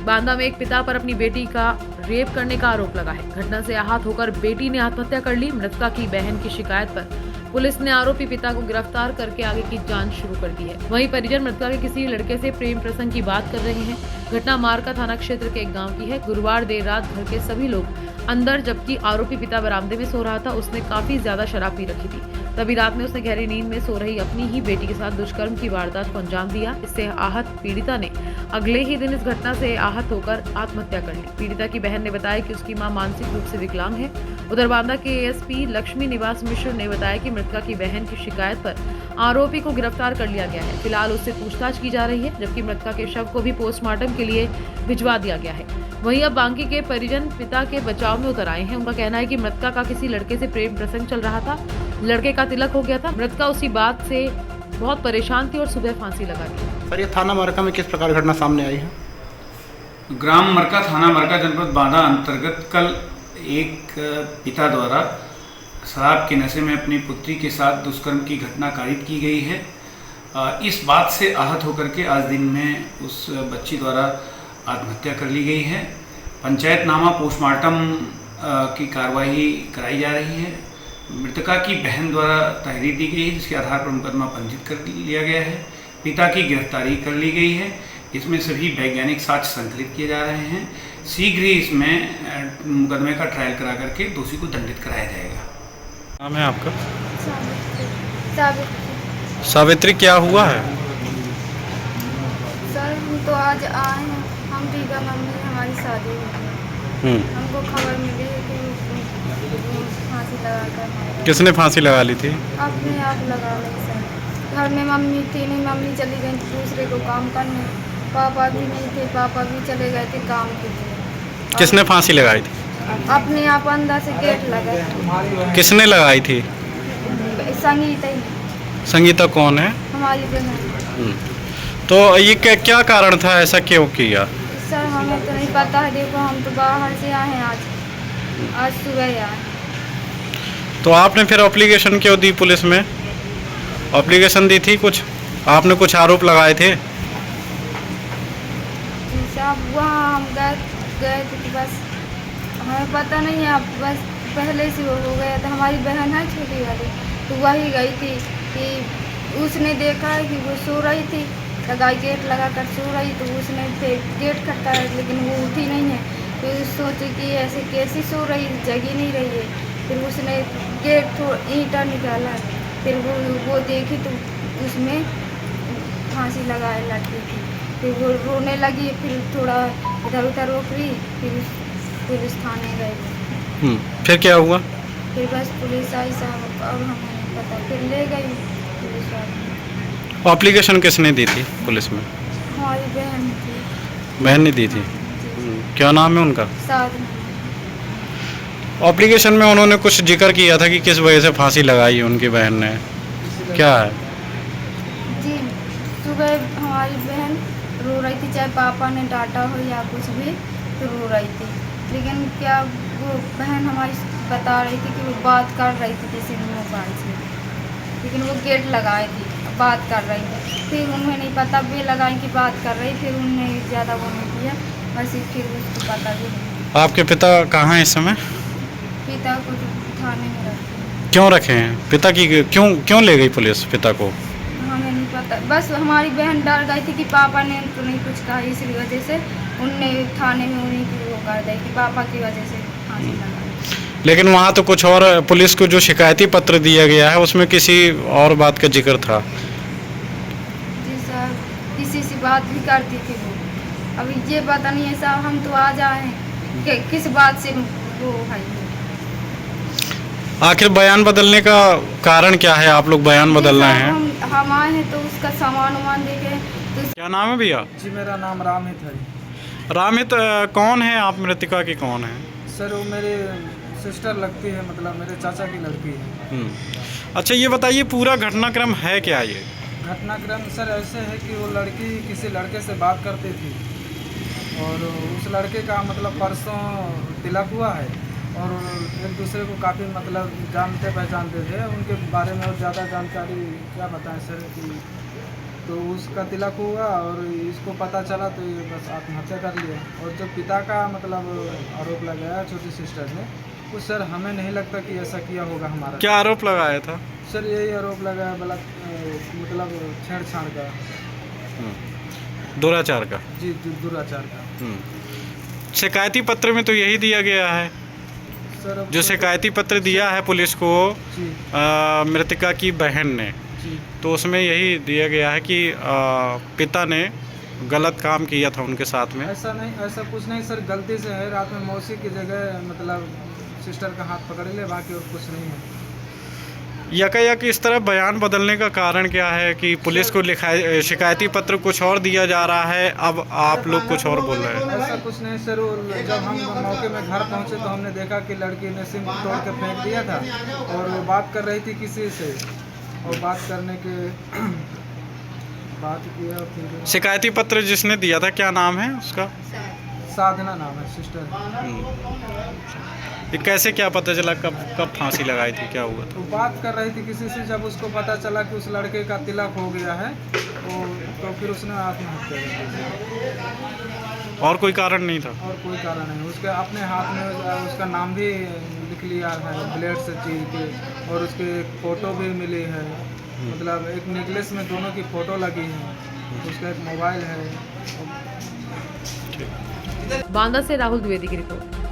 बांदा में एक पिता पर अपनी बेटी का रेप करने का आरोप लगा है। घटना से आहत होकर बेटी ने आत्महत्या कर ली। मृतका की बहन की शिकायत पर पुलिस ने आरोपी पिता को गिरफ्तार करके आगे की जांच शुरू कर दी है। वहीं परिजन मृतका के किसी लड़के से प्रेम प्रसंग की बात कर रहे हैं। घटना मारका थाना क्षेत्र के एक गांव की है। गुरुवार देर रात घर के सभी लोग अंदर, जबकि आरोपी पिता बरामदे में सो रहा था। उसने काफी ज्यादा शराब पी रखी थी। तभी रात में उसने गहरी नींद में सो रही अपनी ही बेटी के साथ दुष्कर्म की वारदात को अंजाम दिया। इससे आहत पीड़िता ने अगले ही दिन इस घटना से आहत होकर आत्महत्या कर ली। पीड़िता की बहन ने बताया कि उसकी मां मानसिक रूप से विकलांग है। उधर बांदा के एएसपी लक्ष्मी निवास मिश्र ने बताया कि मृतका की बहन की शिकायत पर आरोपी को गिरफ्तार कर लिया गया है। फिलहाल उससे पूछताछ की जा रही है, जबकि मृतका के शव को भी पोस्टमार्टम के लिए भिजवा दिया गया है। वहीं अब बांकी के परिजन पिता के बचाव में उतर आए हैं। उनका कहना है कि मृतका का किसी लड़के से प्रेम प्रसंग चल रहा था। लड़के का तिलक हो गया था। मृतका उसी बात से बहुत परेशान थी और सुबह फांसी लगा दी। सर, ये थाना मारका में किस प्रकार घटना सामने आई है? ग्राम मरका, थाना मरका, जनपद बांदा अंतर्गत कल एक पिता द्वारा शराब के नशे में अपनी पुत्री के साथ दुष्कर्म की घटना कारित की गई है। इस बात से आहत होकर के आज दिन में उस बच्ची द्वारा आत्महत्या कर ली गई है। पंचायतनामा पोस्टमार्टम की कार्रवाई कराई जा रही है। मृतका की बहन द्वारा तहरीर दी गई है, जिसके आधार पर मुकदमा पंजीकृत कर लिया गया है। पिता की गिरफ्तारी कर ली गई है। इसमें सभी वैज्ञानिक साक्ष्य संकलित किए जा रहे हैं। शीघ्र ही इसमें मुकदमे का ट्रायल करा करके दोषी को दंडित कराया जाएगा। नाम है आपका? सावित्री। सावित्री, क्या हुआ है? सर, हम तो आज आए हैं। हम दीदा मम्मी, हमारी शादी हुई है। हमको खबर मिली है कि उसको फांसी लगा कर। किसने फांसी लगा ली थी? अपने आप लगा ली सर। घर में मम्मी थी नहीं, मम्मी चली गई दूसरे को काम करने। पापा भी नहीं थे, पापा भी चले गए थे काम के लिए। किसने फांसी लगाई थी? अपने आप अंदर से गेट लगा। किसने लगाई थी? संगीता ही। संगीता कौन है? हमारी बहन। तो ये क्या कारण था, ऐसा क्यों किया? सर, हमें तो नहीं पता है। देखो, हम तो बाहर से आए हैं। आज सुबह ही आए। तो आपने फिर एप्लीकेशन क्यों दी पुलिस में? एप्लीकेशन दी थी कुछ? आपने कुछ आरोप लगाए थे? साहब, वहाँ हम गए थे कि बस हमें पता नहीं है। अब बस पहले से वो हो गया था। हमारी बहन है छोटी वाली, तो वही गई थी कि उसने देखा है कि वो सो रही थी, लगाई गेट लगा कर सो रही, तो उसने फिर गेट खटकाया, लेकिन वो उठी नहीं है। फिर सोचे कि ऐसे कैसी सो रही, जगी नहीं रही है। फिर उसने गेट ईंटा निकाला। फिर वो देखी तो उसमें फांसी लगाए लड़की की। फिर वो रोने लगी। फिर थोड़ा इधर उधर रोक रही। फिर पुलिस थाने गए। फिर क्या हुआ? फिर बस पुलिस आई साहब, और हमें नहीं पता। फिर ले गई पुलिस वाले। एप्लीकेशन किसने दी थी पुलिस में? हमारी बहन थी। बहन ने दी थी। क्या नाम है उनका? साथ में। एप्लीकेशन में उन्होंने कुछ जिक्र किया था कि किस वजह से फांसी लगाई उनकी बहन ने, क्या है? जी, सुबह हमारी बहन रो रही थी, चाहे पापा ने डांटा हो या कुछ भी, तो रो रही थी। लेकिन क्या वो बहन हमारी बता रही थी कि वो बात कर रही थी किसी मोबाइल से, लेकिन वो गेट लगाई थी, बात कर रही थी। फिर उन्हें नहीं पता, वे लगाई कि बात कर रही। फिर उन्होंने ज़्यादा वो नहीं किया, बस फिर उसको पता भी नहीं। आपके पिता कहाँ हैं इस समय? पिता को तो थाने में रखे। क्यों रखे हैं? पिता की क्यों ले गई पुलिस पिता को? हमें नहीं पता। बस हमारी बहन डर गई थी कि पापा ने तो नहीं कुछ कहा, इसी वजह से उनने थाने में उन्हीं की वो कर दी कि पापा की वजह से फांसी लगाई। लेकिन वहाँ तो कुछ और, पुलिस को जो शिकायती पत्र दिया गया है उसमें किसी और बात का जिक्र था। जी सर, किसी से बात भी करती थी वो। अभी ये पता नहीं है साहब, हम तो आ जाए कि किस बात से वो है। आखिर बयान बदलने का कारण क्या है? आप लोग बयान बदल रहे हैं। हम आए हैं तो उसका सामान वामान देखे। तो क्या नाम है भैया? जी, मेरा नाम रामहित है। रामित कौन है? आप मृतिका की कौन है? सर, वो मेरे सिस्टर लगती है, मतलब मेरे चाचा की लड़की है। अच्छा, ये बताइए पूरा घटनाक्रम है क्या? ये घटनाक्रम सर ऐसे है कि वो लड़की किसी लड़के से बात करती थी, और उस लड़के का मतलब परसों तिलक हुआ है, और एक दूसरे को काफ़ी मतलब जानते पहचानते थे। उनके बारे में और ज़्यादा जानकारी क्या बताएं सर कि तो उसका तिलक हुआ और इसको पता चला तो ये बस आत्महत्या कर लिया। और जो पिता का मतलब आरोप लगाया छोटी सिस्टर ने, वो सर हमें नहीं लगता कि ऐसा किया होगा हमारा। क्या आरोप लगाया था? सर यही आरोप लगाया मतलब छेड़छाड़ का। दुराचार का? जी दुराचार का। शिकायती पत्र में तो यही दिया गया है। सर अब जो शिकायती पत्र दिया है पुलिस को जी मृतका की बहन ने, जी तो उसमें यही दिया गया है कि पिता ने गलत काम किया था उनके साथ में। ऐसा नहीं, ऐसा कुछ नहीं सर, गलती से है। रात में मौसी की जगह मतलब सिस्टर का हाथ पकड़ ले, बाकी और कुछ नहीं है। यकायक इस तरह बयान बदलने का कारण क्या है कि पुलिस को लिखा शिकायती पत्र कुछ और दिया जा रहा है, अब आप लोग कुछ और बोल रहे हैं? ऐसा कुछ नहीं सर, जब हम मौके में घर पहुंचे तो हमने देखा कि लड़की ने सिम तोड़ के फेंक दिया था और वो बात कर रही थी किसी से, और बात करने के बात किया। फिर शिकायती पत्र जिसने दिया था क्या नाम है उसका? साधना नाम है सिस्टर। ये कैसे क्या पता चला कब फांसी लगाई थी, क्या हुआ था? वो बात कर रही थी किसी से, जब उसको पता चला कि उस लड़के का तिलक हो गया है तो फिर उसने आत्महत्या कर दी। और कोई कारण नहीं था? और कोई कारण नहीं, उसके अपने हाथ में उसका नाम भी लिख लिया है ब्लेड से चीर के, और उसके फ़ोटो भी मिली है। मतलब एक नेकलेस में दोनों की फ़ोटो लगी है, उसका एक मोबाइल है। बांदा से राहुल द्विवेदी की रिपोर्ट।